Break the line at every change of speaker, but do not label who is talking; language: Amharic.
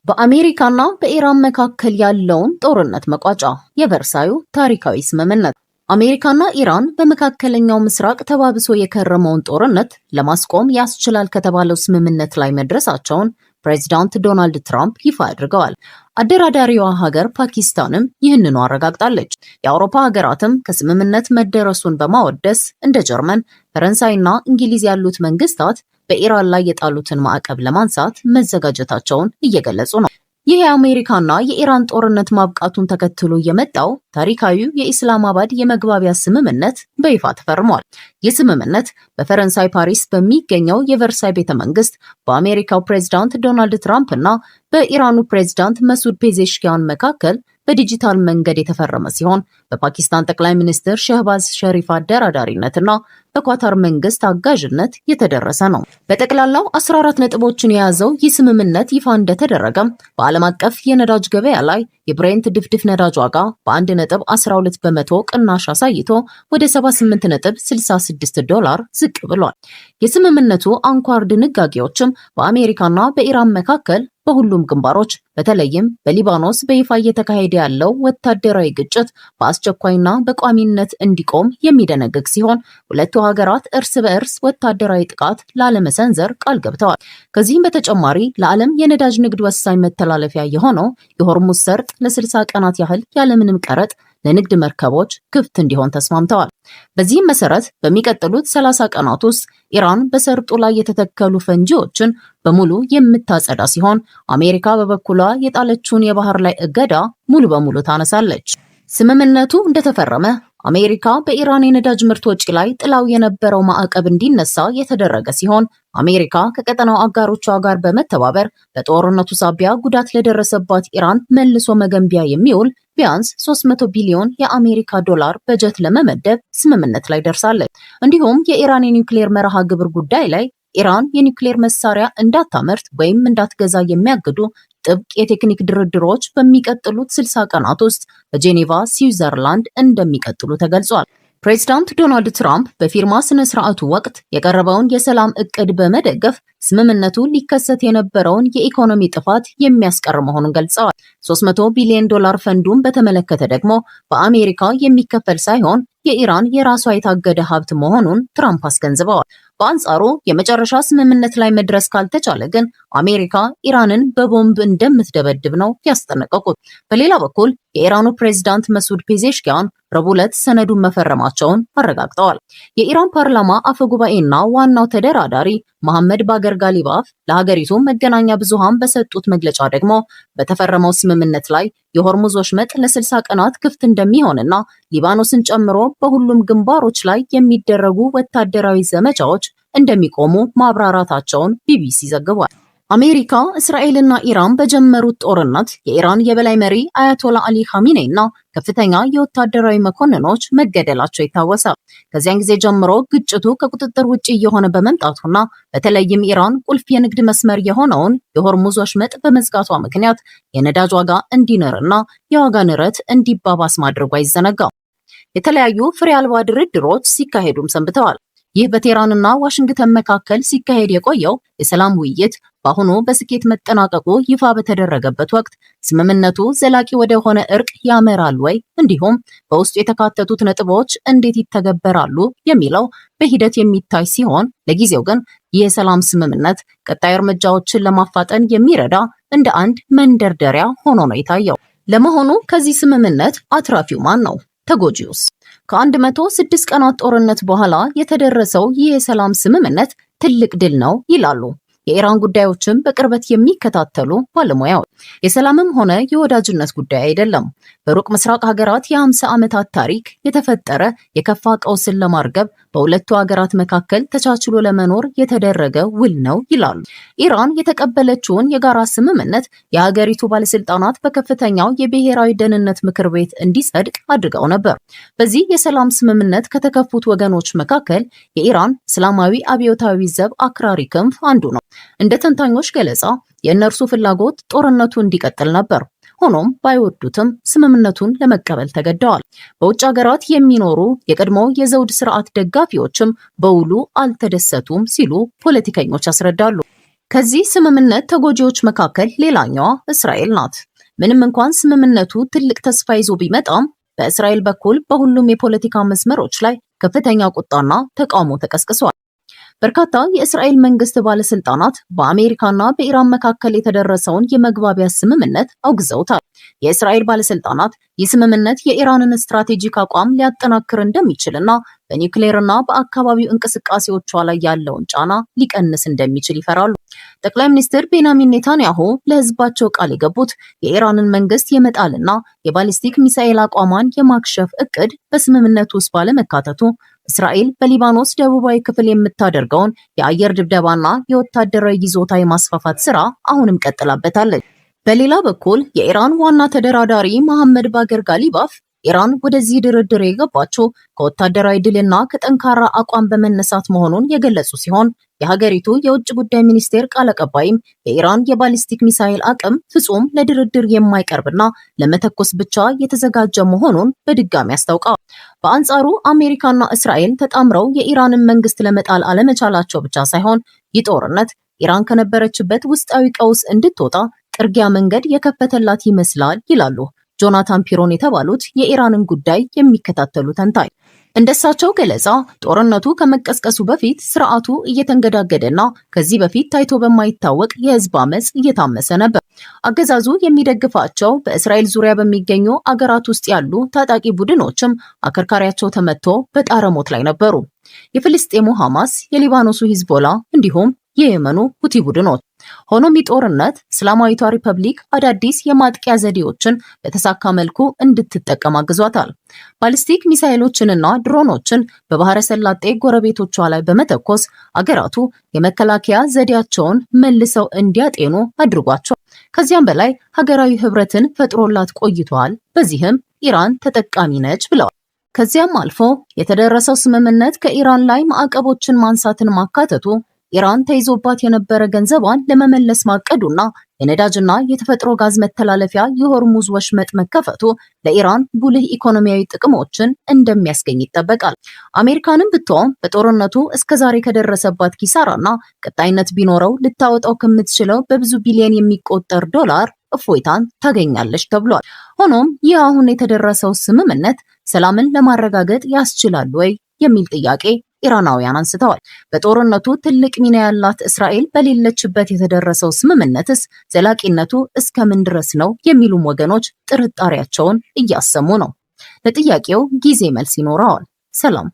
በአሜሪካና በኢራን መካከል ያለውን ጦርነት መቋጫ የቨርሳዩ ታሪካዊ ስምምነት። አሜሪካና ኢራን በመካከለኛው ምስራቅ ተባብሶ የከረመውን ጦርነት ለማስቆም ያስችላል ከተባለው ስምምነት ላይ መድረሳቸውን ፕሬዚዳንት ዶናልድ ትራምፕ ይፋ አድርገዋል። አደራዳሪዋ ሀገር ፓኪስታንም ይህንኑ አረጋግጣለች። የአውሮፓ ሀገራትም ከስምምነት መደረሱን በማወደስ እንደ ጀርመን፣ ፈረንሳይና እንግሊዝ ያሉት መንግስታት በኢራን ላይ የጣሉትን ማዕቀብ ለማንሳት መዘጋጀታቸውን እየገለጹ ነው። ይህ የአሜሪካና የኢራን ጦርነት ማብቃቱን ተከትሎ የመጣው ታሪካዊው የኢስላማባድ የመግባቢያ ስምምነት በይፋ ተፈርሟል። ይህ ስምምነት በፈረንሳይ ፓሪስ በሚገኘው የቨርሳይ ቤተመንግስት በአሜሪካው ፕሬዝዳንት ዶናልድ ትራምፕ እና በኢራኑ ፕሬዝዳንት መሱድ ፔዜሽኪያን መካከል በዲጂታል መንገድ የተፈረመ ሲሆን በፓኪስታን ጠቅላይ ሚኒስትር ሸህባዝ ሸሪፍ አደራዳሪነትና በኳታር መንግስት አጋዥነት የተደረሰ ነው። በጠቅላላው 14 ነጥቦችን የያዘው ይህ ስምምነት ይፋ እንደተደረገም በዓለም አቀፍ የነዳጅ ገበያ ላይ የብሬንት ድፍድፍ ነዳጅ ዋጋ በ1.12 በመቶ ቅናሽ አሳይቶ ወደ $78.66 ዝቅ ብሏል። የስምምነቱ አንኳር ድንጋጌዎችም በአሜሪካና በኢራን መካከል በሁሉም ግንባሮች በተለይም በሊባኖስ በይፋ እየተካሄደ ያለው ወታደራዊ ግጭት በአስቸኳይና በቋሚነት እንዲቆም የሚደነግግ ሲሆን ሁለቱ ሀገራት እርስ በእርስ ወታደራዊ ጥቃት ላለመሰንዘር ቃል ገብተዋል። ከዚህም በተጨማሪ ለዓለም የነዳጅ ንግድ ወሳኝ መተላለፊያ የሆነው የሆርሙዝ ሰርጥ ለ60 ቀናት ያህል ያለምንም ቀረጥ ለንግድ መርከቦች ክፍት እንዲሆን ተስማምተዋል። በዚህም መሰረት በሚቀጥሉት 30 ቀናት ውስጥ ኢራን በሰርጡ ላይ የተተከሉ ፈንጂዎችን በሙሉ የምታጸዳ ሲሆን አሜሪካ በበኩሏ የጣለችውን የባህር ላይ እገዳ ሙሉ በሙሉ ታነሳለች። ስምምነቱ እንደተፈረመ አሜሪካ በኢራን የነዳጅ ምርት ወጪ ላይ ጥላው የነበረው ማዕቀብ እንዲነሳ የተደረገ ሲሆን አሜሪካ ከቀጠናው አጋሮቿ ጋር በመተባበር በጦርነቱ ሳቢያ ጉዳት ለደረሰባት ኢራን መልሶ መገንቢያ የሚውል ቢያንስ 300 ቢሊዮን የአሜሪካ ዶላር በጀት ለመመደብ ስምምነት ላይ ደርሳለች። እንዲሁም የኢራን የኒውክሌር መርሃ ግብር ጉዳይ ላይ ኢራን የኒውክሌር መሳሪያ እንዳታመርት ወይም እንዳትገዛ የሚያግዱ ጥብቅ የቴክኒክ ድርድሮች በሚቀጥሉት 60 ቀናት ውስጥ በጄኔቫ ስዊዘርላንድ እንደሚቀጥሉ ተገልጿል። ፕሬዝዳንት ዶናልድ ትራምፕ በፊርማ ስነ ስርዓቱ ወቅት የቀረበውን የሰላም እቅድ በመደገፍ ስምምነቱ ሊከሰት የነበረውን የኢኮኖሚ ጥፋት የሚያስቀር መሆኑን ገልጸዋል። 300 ቢሊዮን ዶላር ፈንዱን በተመለከተ ደግሞ በአሜሪካ የሚከፈል ሳይሆን የኢራን የራሷ የታገደ ሀብት መሆኑን ትራምፕ አስገንዝበዋል። በአንጻሩ የመጨረሻ ስምምነት ላይ መድረስ ካልተቻለ ግን አሜሪካ ኢራንን በቦምብ እንደምትደበድብ ነው ያስጠነቀቁት። በሌላ በኩል የኢራኑ ፕሬዝዳንት መሱድ ፔዜሽኪያን ረቡዕ ዕለት ሰነዱን መፈረማቸውን አረጋግጠዋል። የኢራን ፓርላማ አፈጉባኤና ዋናው ተደራዳሪ መሐመድ ባገር ጋሊባፍ ለሀገሪቱ መገናኛ ብዙሃን በሰጡት መግለጫ ደግሞ በተፈረመው ስምምነት ላይ የሆርሙዝ ወሽመጥ ለ60 ቀናት ክፍት እንደሚሆንና ሊባኖስን ጨምሮ በሁሉም ግንባሮች ላይ የሚደረጉ ወታደራዊ ዘመቻዎች እንደሚቆሙ ማብራራታቸውን ቢቢሲ ዘግቧል። አሜሪካ፣ እስራኤልና ኢራን በጀመሩት ጦርነት የኢራን የበላይ መሪ አያቶላ አሊ ኻሜኔይ እና ከፍተኛ የወታደራዊ መኮንኖች መገደላቸው ይታወሳል። ከዚያን ጊዜ ጀምሮ ግጭቱ ከቁጥጥር ውጪ እየሆነ በመምጣቱና በተለይም ኢራን ቁልፍ የንግድ መስመር የሆነውን የሆርሙዝ ወሽመጥ በመዝጋቷ ምክንያት የነዳጅ ዋጋ እንዲንርና የዋጋ ንረት እንዲባባስ ማድረጉ አይዘነጋም። የተለያዩ ፍሬ አልባ ድርድሮች ሲካሄዱም ሰንብተዋል። ይህ በቴህራንና ዋሽንግተን መካከል ሲካሄድ የቆየው የሰላም ውይይት በአሁኑ በስኬት መጠናቀቁ ይፋ በተደረገበት ወቅት ስምምነቱ ዘላቂ ወደ ሆነ እርቅ ያመራል ወይ፣ እንዲሁም በውስጡ የተካተቱት ነጥቦች እንዴት ይተገበራሉ የሚለው በሂደት የሚታይ ሲሆን ለጊዜው ግን ይህ የሰላም ስምምነት ቀጣይ እርምጃዎችን ለማፋጠን የሚረዳ እንደ አንድ መንደርደሪያ ሆኖ ነው የታየው። ለመሆኑ ከዚህ ስምምነት አትራፊው ማን ነው? ተጎጂውስ? ከ106 ቀናት ጦርነት በኋላ የተደረሰው ይህ የሰላም ስምምነት ትልቅ ድል ነው ይላሉ የኢራን ጉዳዮችን በቅርበት የሚከታተሉ ባለሙያዎች። የሰላምም ሆነ የወዳጅነት ጉዳይ አይደለም። በሩቅ ምስራቅ ሀገራት የ50 ዓመታት ታሪክ የተፈጠረ የከፋ ቀውስን ለማርገብ በሁለቱ ሀገራት መካከል ተቻችሎ ለመኖር የተደረገ ውል ነው ይላሉ። ኢራን የተቀበለችውን የጋራ ስምምነት የሀገሪቱ ባለስልጣናት በከፍተኛው የብሔራዊ ደህንነት ምክር ቤት እንዲጸድቅ አድርገው ነበር። በዚህ የሰላም ስምምነት ከተከፉት ወገኖች መካከል የኢራን እስላማዊ አብዮታዊ ዘብ አክራሪ ክንፍ አንዱ ነው። እንደ ተንታኞች ገለጻ የእነርሱ ፍላጎት ጦርነቱ እንዲቀጥል ነበር። ሆኖም ባይወዱትም ስምምነቱን ለመቀበል ተገደዋል። በውጭ ሀገራት የሚኖሩ የቀድሞ የዘውድ ስርዓት ደጋፊዎችም በውሉ አልተደሰቱም ሲሉ ፖለቲከኞች ያስረዳሉ። ከዚህ ስምምነት ተጎጂዎች መካከል ሌላኛዋ እስራኤል ናት። ምንም እንኳን ስምምነቱ ትልቅ ተስፋ ይዞ ቢመጣም በእስራኤል በኩል በሁሉም የፖለቲካ መስመሮች ላይ ከፍተኛ ቁጣና ተቃውሞ ተቀስቅሷል። በርካታ የእስራኤል መንግስት ባለስልጣናት በአሜሪካና በኢራን መካከል የተደረሰውን የመግባቢያ ስምምነት አውግዘውታል። የእስራኤል ባለስልጣናት ይህ ስምምነት የኢራንን ስትራቴጂክ አቋም ሊያጠናክር እንደሚችልና በኒውክሌርና በአካባቢው እንቅስቃሴዎቿ ላይ ያለውን ጫና ሊቀንስ እንደሚችል ይፈራሉ። ጠቅላይ ሚኒስትር ቤንያሚን ኔታንያሁ ለህዝባቸው ቃል የገቡት የኢራንን መንግስት የመጣልና የባሊስቲክ ሚሳኤል አቋሟን የማክሸፍ እቅድ በስምምነቱ ውስጥ ባለመካተቱ እስራኤል በሊባኖስ ደቡባዊ ክፍል የምታደርገውን የአየር ድብደባና የወታደራዊ ይዞታ የማስፋፋት ስራ አሁንም ቀጥላበታለች። በሌላ በኩል የኢራን ዋና ተደራዳሪ መሐመድ ባገር ጋሊባፍ ኢራን ወደዚህ ድርድር የገባችው ከወታደራዊ ድልና ከጠንካራ አቋም በመነሳት መሆኑን የገለጹ ሲሆን የሀገሪቱ የውጭ ጉዳይ ሚኒስቴር ቃል አቀባይም የኢራን የባሊስቲክ ሚሳኤል አቅም ፍጹም ለድርድር የማይቀርብና ለመተኮስ ብቻ የተዘጋጀ መሆኑን በድጋሚ አስታውቀዋል። በአንጻሩ አሜሪካና እስራኤል ተጣምረው የኢራንን መንግስት ለመጣል አለመቻላቸው ብቻ ሳይሆን ይህ ጦርነት ኢራን ከነበረችበት ውስጣዊ ቀውስ እንድትወጣ ጥርጊያ መንገድ የከፈተላት ይመስላል ይላሉ ጆናታን ፒሮን የተባሉት የኢራንን ጉዳይ የሚከታተሉ ተንታኝ። እንደሳቸው ገለጻ ጦርነቱ ከመቀስቀሱ በፊት ስርዓቱ እየተንገዳገደና ከዚህ በፊት ታይቶ በማይታወቅ የህዝብ አመጽ እየታመሰ ነበር። አገዛዙ የሚደግፋቸው በእስራኤል ዙሪያ በሚገኙ አገራት ውስጥ ያሉ ታጣቂ ቡድኖችም አከርካሪያቸው ተመቶ በጣረሞት ላይ ነበሩ። የፍልስጤሙ ሐማስ፣ የሊባኖሱ ሂዝቦላ እንዲሁም የየመኑ ሁቲ ቡድኖች። ሆኖም ጦርነት እስላማዊቷ ሪፐብሊክ አዳዲስ የማጥቂያ ዘዴዎችን በተሳካ መልኩ እንድትጠቀም አግዟታል። ባሊስቲክ ሚሳኤሎችንና ድሮኖችን በባህረ ሰላጤ ጎረቤቶቿ ላይ በመተኮስ አገራቱ የመከላከያ ዘዴያቸውን መልሰው እንዲያጤኑ አድርጓቸዋል። ከዚያም በላይ ሀገራዊ ህብረትን ፈጥሮላት ቆይቷል። በዚህም ኢራን ተጠቃሚ ነች ብለዋል። ከዚያም አልፎ የተደረሰው ስምምነት ከኢራን ላይ ማዕቀቦችን ማንሳትን ማካተቱ ኢራን ተይዞባት የነበረ ገንዘቧን ለመመለስ ማቀዱና የነዳጅና የተፈጥሮ ጋዝ መተላለፊያ የሆርሙዝ ወሽመጥ መከፈቱ ለኢራን ጉልህ ኢኮኖሚያዊ ጥቅሞችን እንደሚያስገኝ ይጠበቃል። አሜሪካንም ብትሆን በጦርነቱ እስከዛሬ ከደረሰባት ኪሳራና ቀጣይነት ቢኖረው ልታወጣው ከምትችለው በብዙ ቢሊዮን የሚቆጠር ዶላር እፎይታን ታገኛለች ተብሏል። ሆኖም ይህ አሁን የተደረሰው ስምምነት ሰላምን ለማረጋገጥ ያስችላል ወይ የሚል ጥያቄ ኢራናውያን አንስተዋል። በጦርነቱ ትልቅ ሚና ያላት እስራኤል በሌለችበት የተደረሰው ስምምነትስ ዘላቂነቱ እስከምን ድረስ ነው የሚሉም ወገኖች ጥርጣሬያቸውን እያሰሙ ነው። ለጥያቄው ጊዜ መልስ ይኖረዋል። ሰላም።